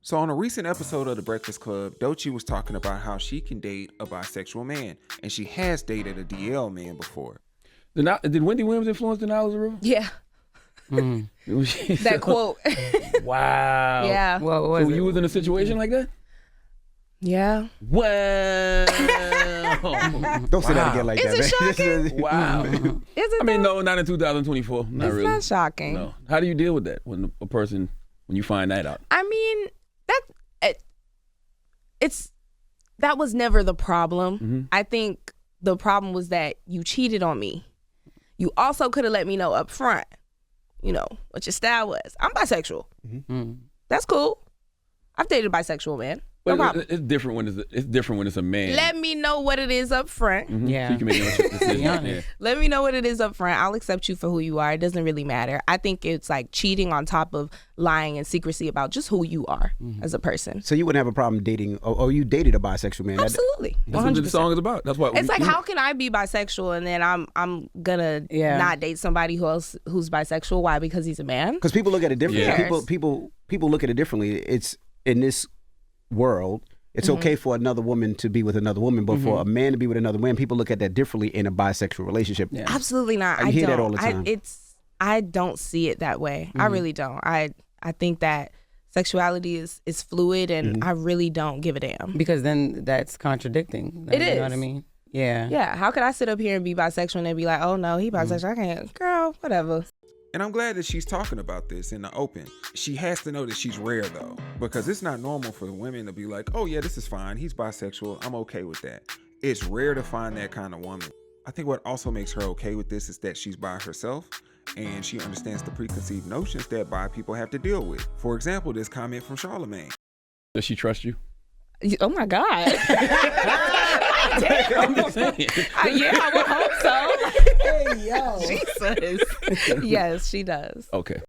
So on a recent episode of The Breakfast Club, Doechii was talking about how she can date a bisexual man, and she has dated a DL man before. Did Wendy Williams influence the knowledge of the river? Yeah. That quote. Wow. Yeah. So you was in a situation like that? Yeah. Well. Don't say that again like Is that, it man. shocking? Wow. Is it? I mean, no, not in 2024. Not it's really. not shocking. No. How do you deal with that when you find that out? I mean, that was never the problem. Mm-hmm. I think the problem was that you cheated on me. You also could have let me know up front, what your style was. I'm bisexual. Mm-hmm. That's cool. I've dated a bisexual man. No problem. It's different when it's a man. Let me know what it is up front. Mm-hmm. Yeah. So you can make your decision. Yeah. Let me know what it is up front. I'll accept you for who you are. It doesn't really matter. I think it's like cheating on top of lying and secrecy about just who you are as a person. So you wouldn't have a problem dating, or you dated a bisexual man? Absolutely. That's what the song is about. That's why it's like, how can I be bisexual and then I'm gonna not date somebody who's bisexual? Why? Because he's a man? Because people look at it differently. Yeah. People look at it differently. It's in this world. It's okay for another woman to be with another woman, but for a man to be with another man, people look at that differently in a bisexual relationship. Yeah. Absolutely not. I hear that all the time. I don't see it that way. I really don't. I think that sexuality is fluid, and I really don't give a damn. Because then that's contradicting. It is. You know what I mean? Yeah. Yeah. How could I sit up here and be bisexual and then be like, oh no, he bisexual. I can't. Girl, whatever. And I'm glad that she's talking about this in the open. She has to know that she's rare though, because it's not normal for women to be like, oh yeah, this is fine. He's bisexual. I'm okay with that. It's rare to find that kind of woman. I think what also makes her okay with this is that she's by herself and she understands the preconceived notions that bi people have to deal with. For example, this comment from Charlemagne. Does she trust you? Oh my God. I'm just saying. Yeah, I would hope so. Hey, yo. Jesus. Yes, she does. Okay.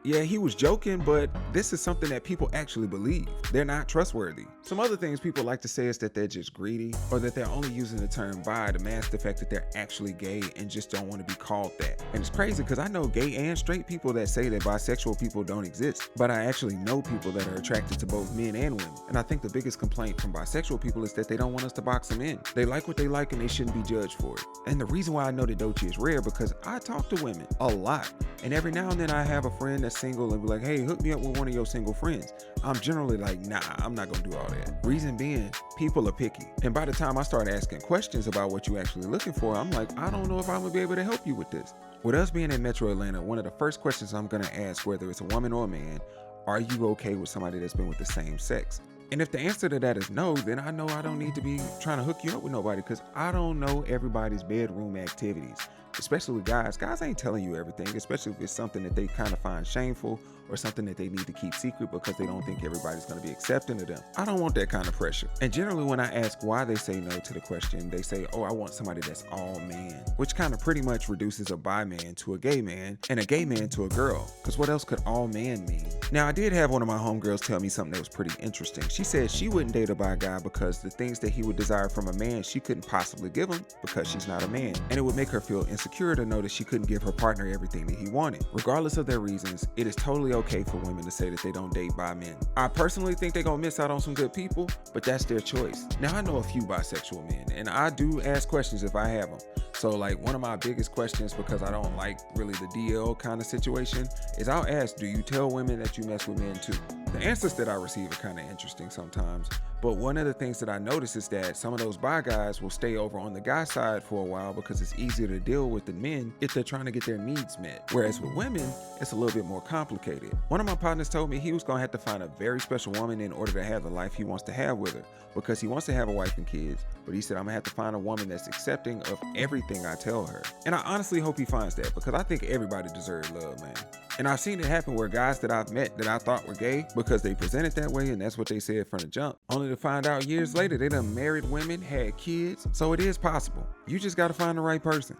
Yeah, he was joking, but this is something that people actually believe. They're not trustworthy. Some other things people like to say is that they're just greedy, or that they're only using the term bi to mask the fact that they're actually gay and just don't want to be called that. And it's crazy because I know gay and straight people that say that bisexual people don't exist, but I actually know people that are attracted to both men and women. And I think the biggest complaint from bisexual people is that they don't want us to box them in. They like what they like and they shouldn't be judged for it. And the reason why I know that Doechii is rare because I talk to women a lot. And every now and then I have a friend that's single and be like, hey, hook me up with one of your single friends. I'm generally like, nah, I'm not gonna do all that. Reason being, people are picky. And by the time I start asking questions about what you're actually looking for, I'm like, I don't know if I'm gonna be able to help you with this. With us being in Metro Atlanta, one of the first questions I'm gonna ask, whether it's a woman or a man, are you okay with somebody that's been with the same sex? And if the answer to that is no, then I know I don't need to be trying to hook you up with nobody because I don't know everybody's bedroom activities. Especially with guys. Guys ain't telling you everything, especially if it's something that they kind of find shameful or something that they need to keep secret because they don't think everybody's going to be accepting of them. I don't want that kind of pressure. And generally when I ask why they say no to the question, they say, oh, I want somebody that's all man, which kind of pretty much reduces a bi man to a gay man and a gay man to a girl. Because what else could all man mean? Now, I did have one of my homegirls tell me something that was pretty interesting. She said she wouldn't date a bi guy because the things that he would desire from a man, she couldn't possibly give him because she's not a man. And it would make her feel insecure to know that she couldn't give her partner everything that he wanted. Regardless of their reasons, it is totally okay for women to say that they don't date bi men. I personally think they're gonna miss out on some good people, but that's their choice. Now, I know a few bisexual men, and I do ask questions if I have them. So like one of my biggest questions, because I don't like really the DL kind of situation, is I'll ask, do you tell women that you mess with men too? The answers that I receive are kind of interesting sometimes, but one of the things that I notice is that some of those bi guys will stay over on the guy side for a while because it's easier to deal with than men if they're trying to get their needs met. Whereas with women, it's a little bit more complicated. One of my partners told me he was gonna have to find a very special woman in order to have the life he wants to have with her, because he wants to have a wife and kids, but he said, I'm gonna have to find a woman that's accepting of everything I tell her. And I honestly hope he finds that, because I think everybody deserves love, man. And I've seen it happen where guys that I've met that I thought were gay because they presented that way and that's what they said from the jump, only to find out years later they done married women, had kids. So it is possible. You just gotta find the right person.